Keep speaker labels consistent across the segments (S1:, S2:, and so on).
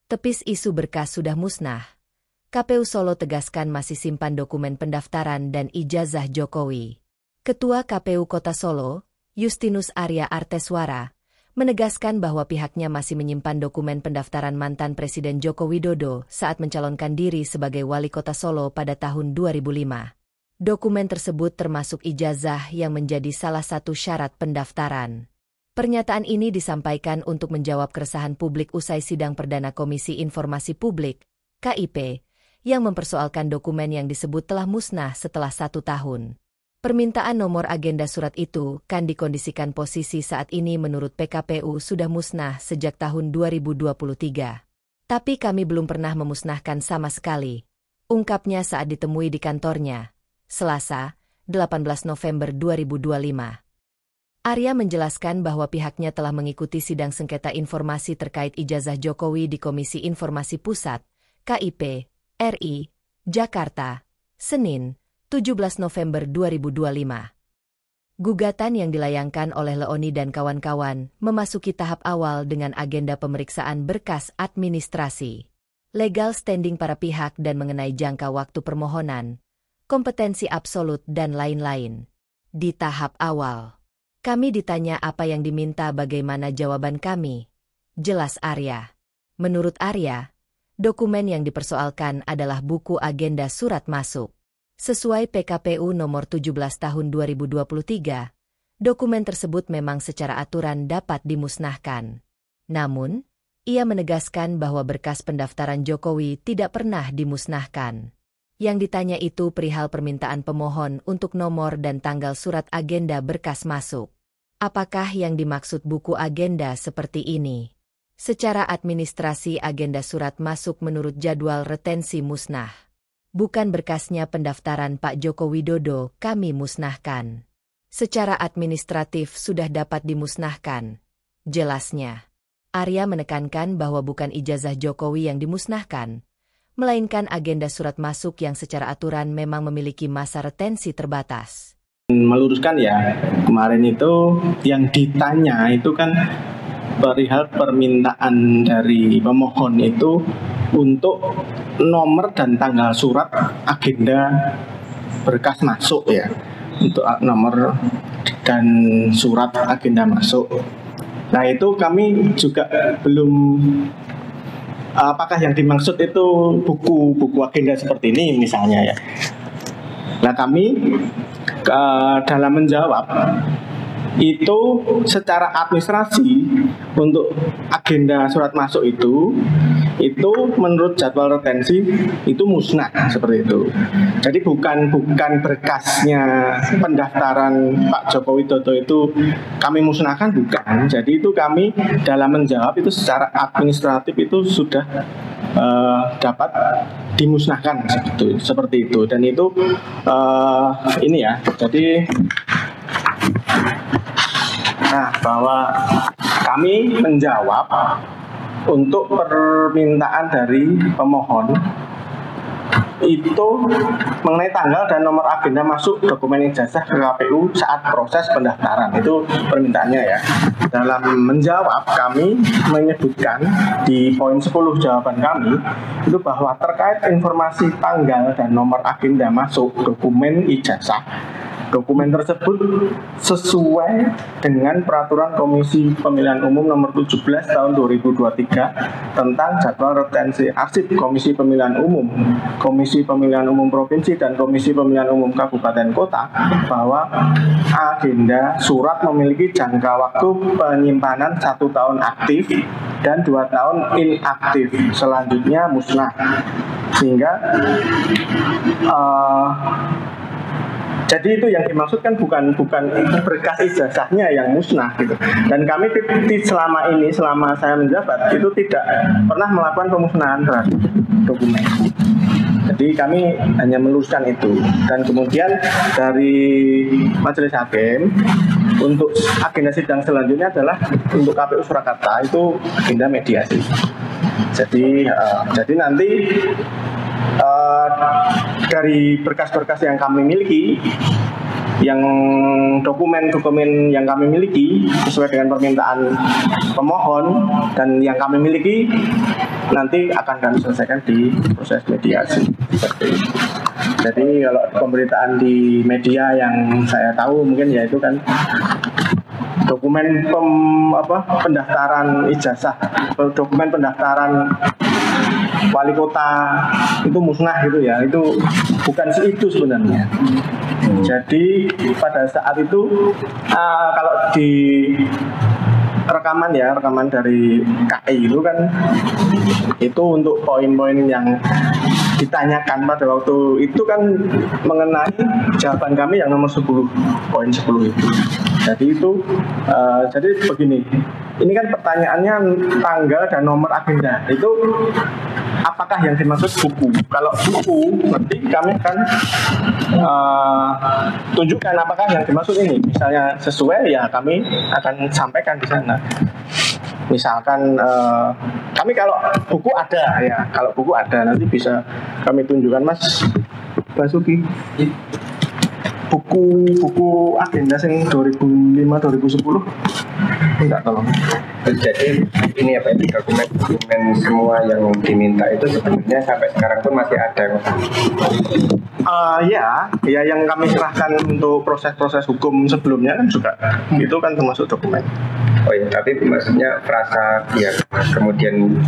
S1: Tepis isu berkas sudah musnah. KPU Solo tegaskan masih simpan dokumen pendaftaran dan ijazah Jokowi. Ketua KPU Kota Solo, Justinus Arya Arteswara, menegaskan bahwa pihaknya masih menyimpan dokumen pendaftaran mantan Presiden Joko Widodo saat mencalonkan diri sebagai Wali Kota Solo pada tahun 2005. Dokumen tersebut termasuk ijazah yang menjadi salah satu syarat pendaftaran. Pernyataan ini disampaikan untuk menjawab keresahan publik usai sidang perdana Komisi Informasi Publik, KIP, yang mempersoalkan dokumen yang disebut telah musnah setelah 1 tahun. Permintaan nomor agenda surat itu kan dikondisikan posisi saat ini menurut PKPU sudah musnah sejak tahun 2023. Tapi kami belum pernah memusnahkan sama sekali, ungkapnya saat ditemui di kantornya, Selasa, 18 November 2025. Arya menjelaskan bahwa pihaknya telah mengikuti sidang sengketa informasi terkait ijazah Jokowi di Komisi Informasi Pusat, KIP, RI, Jakarta, Senin, 17 November 2025. Gugatan yang dilayangkan oleh Leoni dan kawan-kawan memasuki tahap awal dengan agenda pemeriksaan berkas administrasi, legal standing para pihak dan mengenai jangka waktu permohonan, kompetensi absolut dan lain-lain. Di tahap awal, kami ditanya apa yang diminta, bagaimana jawaban kami. Jelas Arya. Menurut Arya, dokumen yang dipersoalkan adalah buku agenda surat masuk. Sesuai PKPU nomor 17 tahun 2023, dokumen tersebut memang secara aturan dapat dimusnahkan. Namun, ia menegaskan bahwa berkas pendaftaran Jokowi tidak pernah dimusnahkan. Yang ditanya itu perihal permintaan pemohon untuk nomor dan tanggal surat agenda berkas masuk. Apakah yang dimaksud buku agenda seperti ini? Secara administrasi agenda surat masuk menurut jadwal retensi musnah. Bukan berkasnya pendaftaran Pak Joko Widodo kami musnahkan. Secara administratif sudah dapat dimusnahkan. Jelasnya. Arya menekankan bahwa bukan ijazah Jokowi yang dimusnahkan, melainkan agenda surat masuk yang secara aturan memang memiliki masa retensi terbatas.
S2: Meluruskan ya, kemarin itu yang ditanya itu kan perihal permintaan dari pemohon itu untuk nomor dan tanggal surat agenda berkas masuk ya, untuk nomor dan surat agenda masuk. Nah itu kami juga belum, apakah yang dimaksud itu buku agenda seperti ini misalnya ya. Nah kami dalam menjawab itu secara administrasi untuk agenda surat masuk itu menurut jadwal retensi itu musnah seperti itu. Jadi bukan berkasnya pendaftaran Pak Joko Widodo itu kami musnahkan, bukan. Jadi itu kami dalam menjawab itu secara administratif itu sudah dapat dimusnahkan seperti itu. Dan itu ini ya, jadi bahwa kami menjawab untuk permintaan dari pemohon itu mengenai tanggal dan nomor agenda masuk dokumen ijazah ke KPU saat proses pendaftaran. Itu permintaannya ya. Dalam menjawab kami menyebutkan di poin 10 jawaban kami itu bahwa terkait informasi tanggal dan nomor agenda masuk dokumen ijazah, dokumen tersebut sesuai dengan Peraturan Komisi Pemilihan Umum Nomor 17 Tahun 2023 tentang jadwal retensi arsip Komisi Pemilihan Umum, Komisi Pemilihan Umum Provinsi dan Komisi Pemilihan Umum Kabupaten Kota, bahwa agenda surat memiliki jangka waktu penyimpanan 1 tahun aktif dan 2 tahun inaktif, selanjutnya musnah. Sehingga jadi itu yang dimaksudkan bukan berkas ijazahnya yang musnah gitu. Dan kami selama saya menjabat itu tidak pernah melakukan pemusnahan terhadap dokumen. Jadi kami hanya meluruskan itu. Dan kemudian dari Majelis Hakim untuk agenda sidang selanjutnya adalah untuk KPU Surakarta itu agenda mediasi. Jadi nanti dari berkas-berkas yang kami miliki yang dokumen-dokumen yang kami miliki sesuai dengan permintaan pemohon dan yang kami miliki nanti akan kami selesaikan di proses mediasi. Jadi kalau pemberitaan di media yang saya tahu mungkin ya itu kan dokumen pendaftaran ijazah, dokumen pendaftaran wali kota itu musnah gitu ya, itu bukan itu sebenarnya. Jadi pada saat itu kalau di rekaman dari KI itu kan itu untuk poin-poin yang ditanyakan pada waktu itu kan mengenai jawaban kami yang nomor 10, poin 10 itu. Jadi itu jadi begini, ini kan pertanyaannya tanggal dan nomor agenda itu apakah yang dimaksud buku? Kalau buku nanti kami akan tunjukkan apakah yang dimaksud ini. Misalnya sesuai ya kami akan sampaikan di sana. Misalkan kami kalau buku ada ya, kalau buku ada nanti bisa kami tunjukkan Mas Basuki. Buku agenda sing 2005 2010 enggak tolong.
S3: Jadi ini apa ini dokumen semua yang diminta itu sebenarnya sampai sekarang pun masih ada.
S2: Ya yang kami serahkan untuk proses-proses hukum sebelumnya kan juga itu kan termasuk dokumen.
S3: Oh iya, tapi maksudnya frasa yang kemudian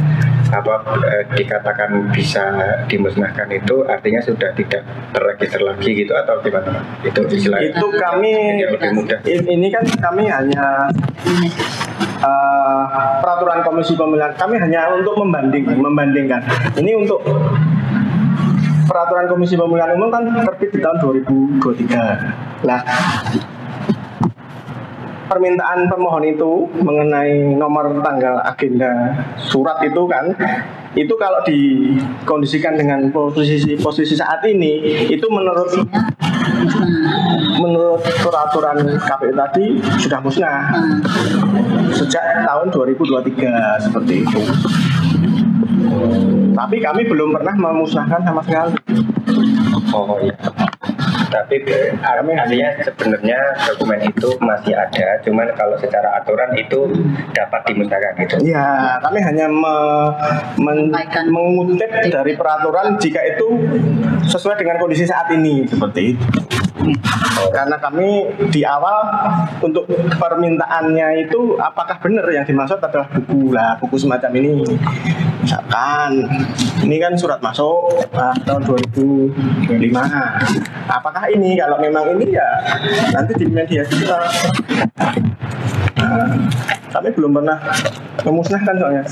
S3: dikatakan bisa dimusnahkan itu artinya sudah tidak terregister lagi gitu atau gimana? Itu istilahnya.
S2: Itu kami
S3: lebih mudah.
S2: Ini kan kami hanya peraturan komisi pemilihan, kami hanya untuk membandingkan. Ini untuk peraturan komisi pemilihan umum kan terbit di tahun 2023. Nah, permintaan pemohon itu mengenai nomor tanggal agenda surat itu kan, itu kalau dikondisikan dengan posisi saat ini itu menurut peraturan KPU tadi sudah musnah sejak tahun 2023 seperti itu. Tapi kami belum pernah memusnahkan sama sekali.
S3: Oh iya. Tapi kami artinya sebenarnya dokumen itu masih ada, cuman kalau secara aturan itu dapat dimusnahkan gitu.
S2: Ya, kami hanya mengutip dari peraturan jika itu sesuai dengan kondisi saat ini seperti itu. Karena kami di awal untuk permintaannya itu apakah benar yang dimaksud adalah buku semacam ini. Misalkan ini kan surat masuk tahun 2005. Apakah ini kalau memang ini ya nanti di media kita. Kami belum pernah memusnahkan soalnya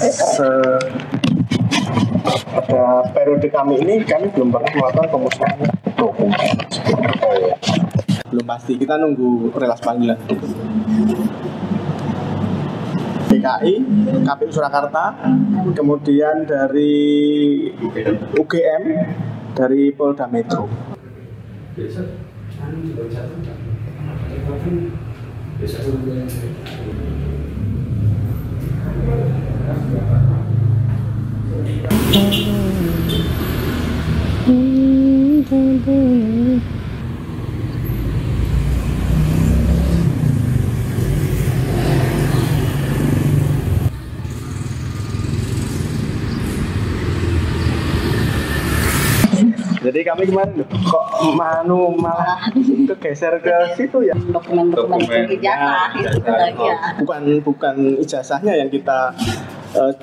S2: pada periode kami ini kami belum pernah melakukan pemusnahan dokumen. Belum pasti, kita nunggu relas panggilan. DKI, KPU Surakarta, kemudian dari UGM, dari Polda Metro. Jadi kami kemarin kok malah kegeser ke situ ya.
S4: Dokumen ijazah itu lagi ya.
S2: Bukan ijazahnya yang kita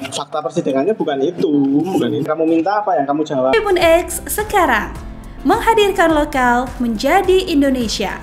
S2: fakta persidangannya bukan itu. Kamu minta apa yang kamu jawab.
S5: Tribun X sekarang menghadirkan lokal menjadi Indonesia.